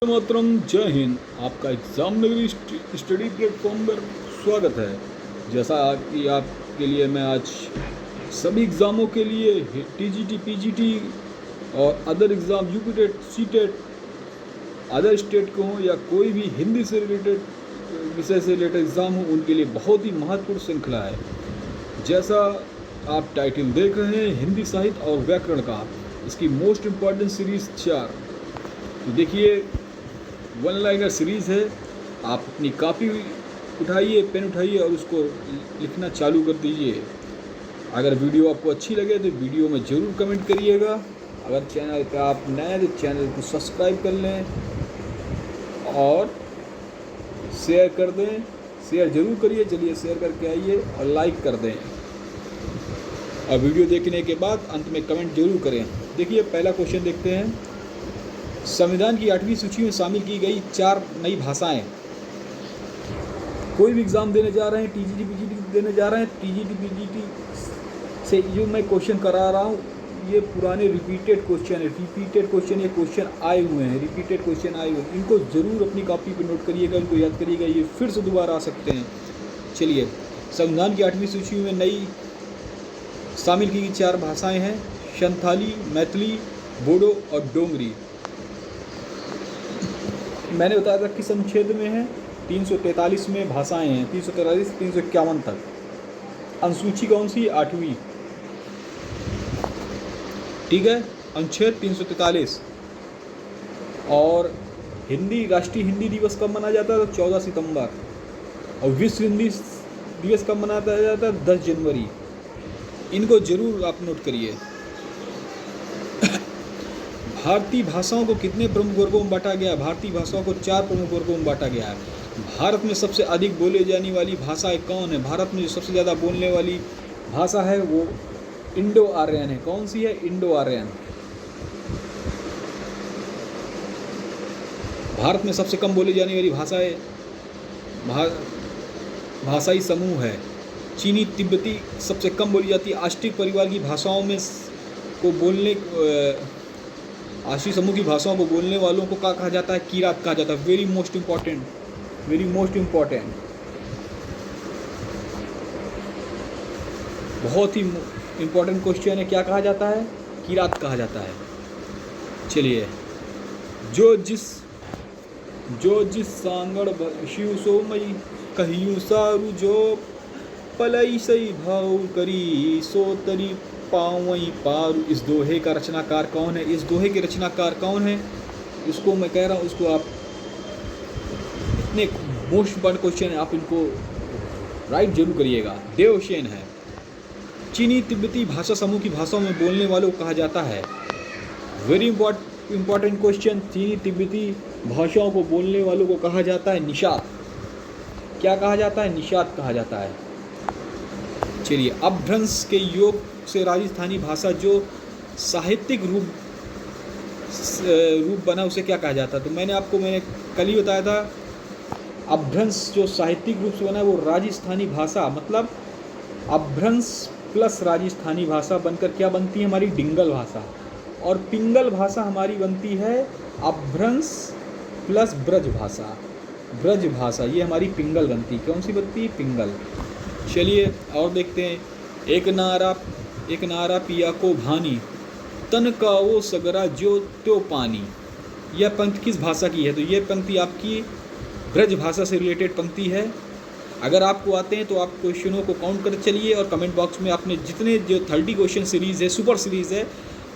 मोहतरम, जय हिंद। आपका एग्ज़ाम नगरी स्टडी प्लेटफॉर्म पर स्वागत है। जैसा कि आपके लिए मैं आज सभी एग्ज़ामों के लिए टीजीटी, पीजीटी और other exam UP TET, C TET, other state के हों या कोई भी हिंदी से रिलेटेड विषय से रिलेटेड एग्ज़ाम हो, उनके लिए बहुत ही महत्वपूर्ण श्रृंखला है। जैसा आप टाइटल देख रहे हैं, हिंदी साहित्य और व्याकरण का, इसकी मोस्ट इम्पॉर्टेंट सीरीज़ 4। तो देखिए, वन लाइनर सीरीज़ है। आप अपनी कॉपी उठाइए, पेन उठाइए और उसको लिखना चालू कर दीजिए। अगर वीडियो आपको अच्छी लगे तो वीडियो में ज़रूर कमेंट करिएगा। अगर चैनल पे आप नए हैं तो चैनल को सब्सक्राइब कर लें और शेयर कर दें। शेयर ज़रूर करिए, चलिए शेयर करके आइए और लाइक कर दें। और वीडियो देखने के बाद अंत में कमेंट जरूर करें। देखिए, पहला क्वेश्चन देखते हैं। संविधान की 8वीं सूची में शामिल की गई 4 नई भाषाएं। कोई भी एग्ज़ाम देने जा रहे हैं, टीजीटी पीजीटी देने जा रहे हैं, टीजीटी पीजीटी से जो मैं क्वेश्चन करा रहा हूँ, ये पुराने रिपीटेड क्वेश्चन है। ये क्वेश्चन आए हुए हैं, रिपीटेड क्वेश्चन आए हुए हैं। इनको ज़रूर अपनी कॉपी पर नोट करिएगा, इनको याद करिएगा, ये फिर से दोबारा आ सकते हैं। चलिए, संविधान की 8वीं सूची में नई शामिल की गई 4 भाषाएँ हैं: संथाली, मैथिली, बोडो और डोगरी। मैंने बताया था किस अनुच्छेद में है, 343 में भाषाएं हैं, 343 351 तक। अनुसूची कौन सी? 8वीं। ठीक है, अनुच्छेद 343। और हिंदी, राष्ट्रीय हिंदी दिवस कब मनाया जाता है? तो 14 सितंबर। और विश्व हिंदी दिवस कब मनाया जाता है? 10 जनवरी। इनको जरूर आप नोट करिए। भारतीय भाषाओं को कितने प्रमुख वर्गों में बांटा गया है? भारतीय भाषाओं को 4 प्रमुख वर्गों में बांटा गया है। भारत में सबसे अधिक बोले जाने वाली भाषाएं कौन है? भारत में जो सबसे ज़्यादा बोलने वाली भाषा है वो इंडो आर्यन है। कौन सी है? Indo Aryan. भारत में सबसे कम बोली जाने वाली भाषा है भाषाई समूह है चीनी तिब्बती सबसे कम बोली जाती है। आष्टिक परिवार की भाषाओं में को बोलने आशी समूह की भाषाओं को बोलने वालों को क्या कहा जाता है? किरात कहा जाता है। Very most important. बहुत ही इम्पॉर्टेंट क्वेश्चन है। क्या कहा जाता है? किरात कहा जाता है। चलिए, जो जिस सांगड़ शिव सो मई कहियु सारू, जो पलई सही भाव करी सो तरी पावई पारू। इस दोहे का रचनाकार कौन है? इस दोहे के रचनाकार कौन है? इसको मैं कह रहा हूँ, इसको आप इतने मोस्ट इम्पॉर्टेंट क्वेश्चन है, आप इनको राइट जरूर करिएगा। देवसेन है। चीनी तिब्बती भाषा समूह की भाषाओं में बोलने वालों को कहा जाता है। Very important question. चीनी तिब्बती भाषाओं को बोलने वालों को कहा जाता है निषाद। क्या कहा जाता है? निषाद कहा जाता है। चलिए, अपभ्रंश के योग से राजस्थानी भाषा जो साहित्यिक रूप बना, उसे क्या कहा जाता है? तो मैंने कल ही बताया था, अपभ्रंश जो साहित्यिक रूप से बना है वो राजस्थानी भाषा, मतलब अपभ्रंश प्लस राजस्थानी भाषा बनकर क्या बनती है? हमारी डिंगल भाषा। और पिंगल भाषा हमारी बनती है अपभ्रंश प्लस ब्रज भाषा। ये हमारी पिंगल बनती है। कौन सी बनती है? पिंगल। चलिए और देखते हैं। एक नारा पिया को भानी, तन का वो सगरा जो त्यो पानी। यह पंक्ति किस भाषा की है? तो यह पंक्ति आपकी ब्रज भाषा से रिलेटेड पंक्ति है। अगर आपको आते हैं तो आप क्वेश्चनों को काउंट कर चलिए और कमेंट बॉक्स में आपने जितने जो 30 क्वेश्चन सीरीज़ है, सुपर सीरीज़ है,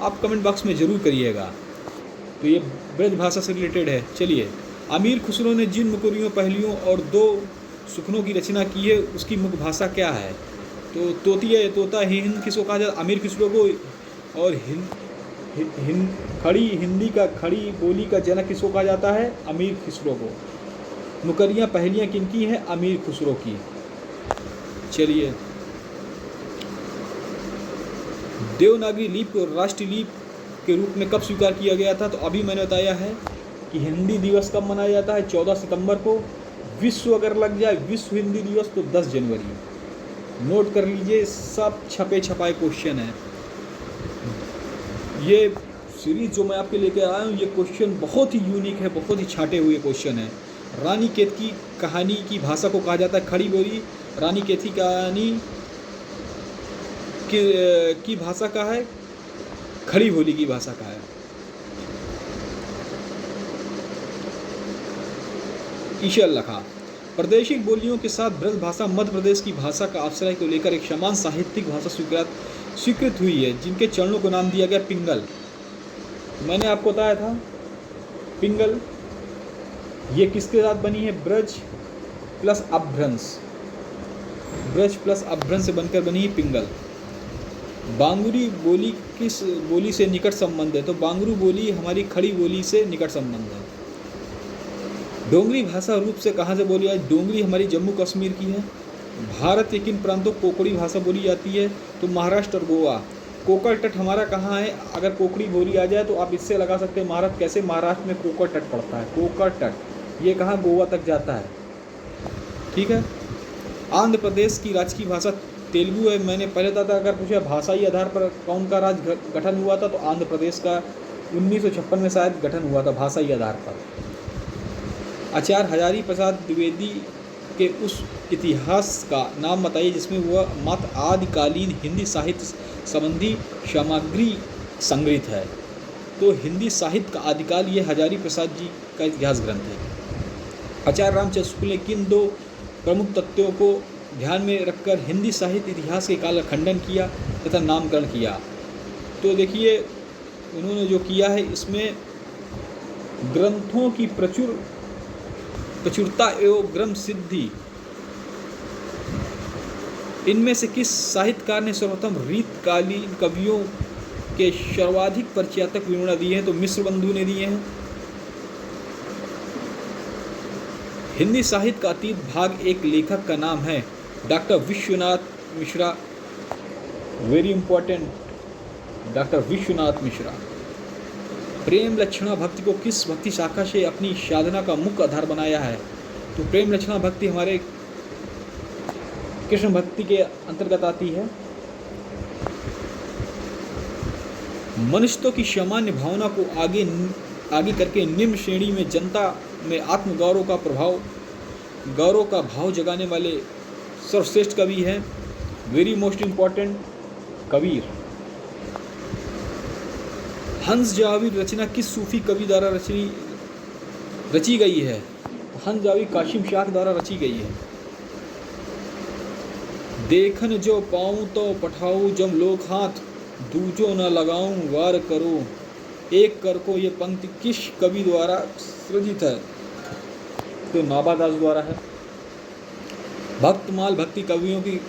आप कमेंट बॉक्स में ज़रूर करिएगा। तो ये ब्रज भाषा से रिलेटेड है। चलिए, अमीर खुसरो ने जिन मुकुरियों, पहलियों और 2 सुखनों की रचना की है, उसकी मुख्य भाषा क्या है? तो तोता हिंद किसको कहा जाता है? अमीर खुसरो को। और खड़ी बोली का जनक किसको कहा जाता है? अमीर खुसरो को। मुकरियाँ पहलियाँ किनकी हैं? अमीर खुसरो की। चलिए, देवनागरी लिपि को राष्ट्रीय लिपि के रूप में कब स्वीकार किया गया था? तो अभी मैंने बताया है कि हिंदी दिवस कब मनाया जाता है? 14 सितंबर को। विश्व अगर लग जाए विश्व हिंदी दिवस तो 10 जनवरी। नोट कर लीजिए, सब छपे छपाए क्वेश्चन हैं। ये सीरीज जो मैं आपके लेके आया हूँ, ये क्वेश्चन बहुत ही यूनिक है, बहुत ही छाटे हुए क्वेश्चन है। रानीखेत की कहानी की भाषा को कहा जाता है खड़ी बोली। रानीखेत की कहानी की भाषा का है खड़ी बोली की भाषा का है। ईशल लखा। प्रादेशिक बोलियों के साथ ब्रज भाषा मध्य प्रदेश की भाषा का आश्रय को लेकर एक समान साहित्यिक भाषा स्वीकृत हुई है, जिनके चरणों को नाम दिया गया पिंगल। मैंने आपको बताया था पिंगल ये किसके साथ बनी है? ब्रज प्लस अपभ्रंश, ब्रज प्लस अपभ्रंश से बनकर बनी है पिंगल। बांगुरी बोली किस बोली से निकट संबंध है? तो बांगुरू बोली हमारी खड़ी बोली से निकट संबंध है। डोंगरी भाषा रूप से कहाँ से बोली जाती है? डोंगरी हमारी जम्मू कश्मीर की है। भारत के किन प्रांतों कोकड़ी भाषा बोली जाती है? तो महाराष्ट्र और गोवा। कोकर तट हमारा कहाँ है? अगर कोकड़ी बोली आ जाए तो आप इससे लगा सकते हैं महाराष्ट्र कैसे। महाराष्ट्र में कोकर तट पड़ता है, कोकर तट ये कहाँ? गोवा तक जाता है, ठीक है। आंध्र प्रदेश की राजकीय भाषा तेलुगु है। मैंने पहले बताया था, अगर पूछा भाषाई आधार पर कौन का राज्य गठन हुआ था तो आंध्र प्रदेश का 1956 में शायद गठन हुआ था भाषाई आधार पर। आचार्य हजारी प्रसाद द्विवेदी के उस इतिहास का नाम बताइए जिसमें वह मात्र आदिकालीन हिंदी साहित्य संबंधी सामग्री संग्रहित है। तो हिंदी साहित्य का आदिकाल ये हजारी प्रसाद जी का इतिहास ग्रंथ है। आचार्य रामचंद्र शुक्ल ने किन दो प्रमुख तथ्यों को ध्यान में रखकर हिंदी साहित्य इतिहास के काल का खंडन किया तथा नामकरण किया? तो देखिए उन्होंने जो किया है इसमें ग्रंथों की प्रचुरता एवं ग्रंथ सिद्धि, इनमें से किस साहित्यकार ने सर्वप्रथम रीतकालीन कवियों के सर्वाधिक परिचयात्मक विवरण दिए हैं? तो मिश्र बंधु ने दिए हैं। हिंदी साहित्य का अतीत भाग एक लेखक का नाम है doctor Vishwanath Mishra. Very important, doctor Vishwanath Mishra. प्रेम लक्षणा भक्ति को किस भक्ति शाखा से अपनी साधना का मुख्य आधार बनाया है? तो प्रेम लक्षणा भक्ति हमारे कृष्ण भक्ति के अंतर्गत आती है। मनुष्यों की सामान्य भावना को आगे करके निम्न श्रेणी में जनता में आत्मगौरव का भाव जगाने वाले सर्वश्रेष्ठ कवि हैं। Very most important, Kabir. हंस जावी रचना किस सूफी कवि द्वारा रची गई है? हंस जावी काशिम शाह द्वारा रची गई है। देखन जो पाऊँ तो पठाऊँ जब लोग हाथ, दूजो न लगाऊँ वार करो एक कर को, ये पंक्ति किस कवि द्वारा सृजित है? तो नाभादास द्वारा है। भक्तमाल भक्ति कवियों की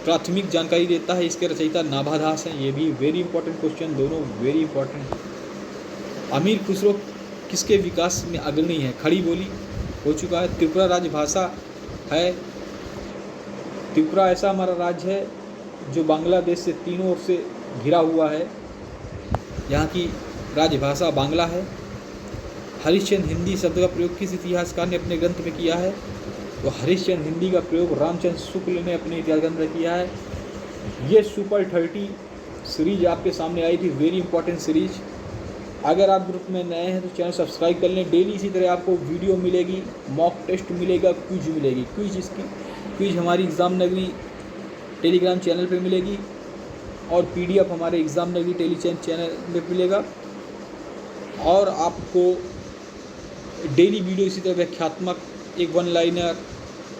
प्राथमिक जानकारी देता है, इसके रचयिता नाभादास हैं। ये भी वेरी इंपॉर्टेंट क्वेश्चन, दोनों वेरी इंपॉर्टेंट। अमीर खुसरो किसके विकास में अग्रणी है? खड़ी बोली हो चुका है। त्रिपुरा राजभाषा है। त्रिपुरा ऐसा हमारा राज्य है जो बांग्लादेश से तीनों ओर से घिरा हुआ है। यहाँ की राजभाषा बांग्ला है। हरिश्चंद्र हिंदी शब्द का प्रयोग किस इतिहासकार ने अपने ग्रंथ में किया है? तो हरिश्चंद्र हिंदी का प्रयोग रामचंद्र शुक्ल ने अपने इतिहास ग्रंथ में किया है। ये सुपर 30 सीरीज आपके सामने आई थी, वेरी इंपॉर्टेंट सीरीज। अगर आप ग्रुप में नए हैं तो चैनल सब्सक्राइब कर लें। डेली इसी तरह आपको वीडियो मिलेगी, मॉक टेस्ट मिलेगा, क्विज मिलेगी। क्विज हमारी एग्ज़ाम नगरी टेलीग्राम चैनल पे मिलेगी और PDF हमारे एग्ज़ाम नगरी चैनल पे मिलेगा। और आपको डेली वीडियो इसी तरह व्याख्यात्मक, एक वन लाइनर,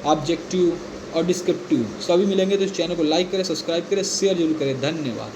ऑब्जेक्टिव और डिस्क्रिप्टिव सभी मिलेंगे। तो इस चैनल को लाइक करें, सब्सक्राइब करें, शेयर जरूर करें। धन्यवाद।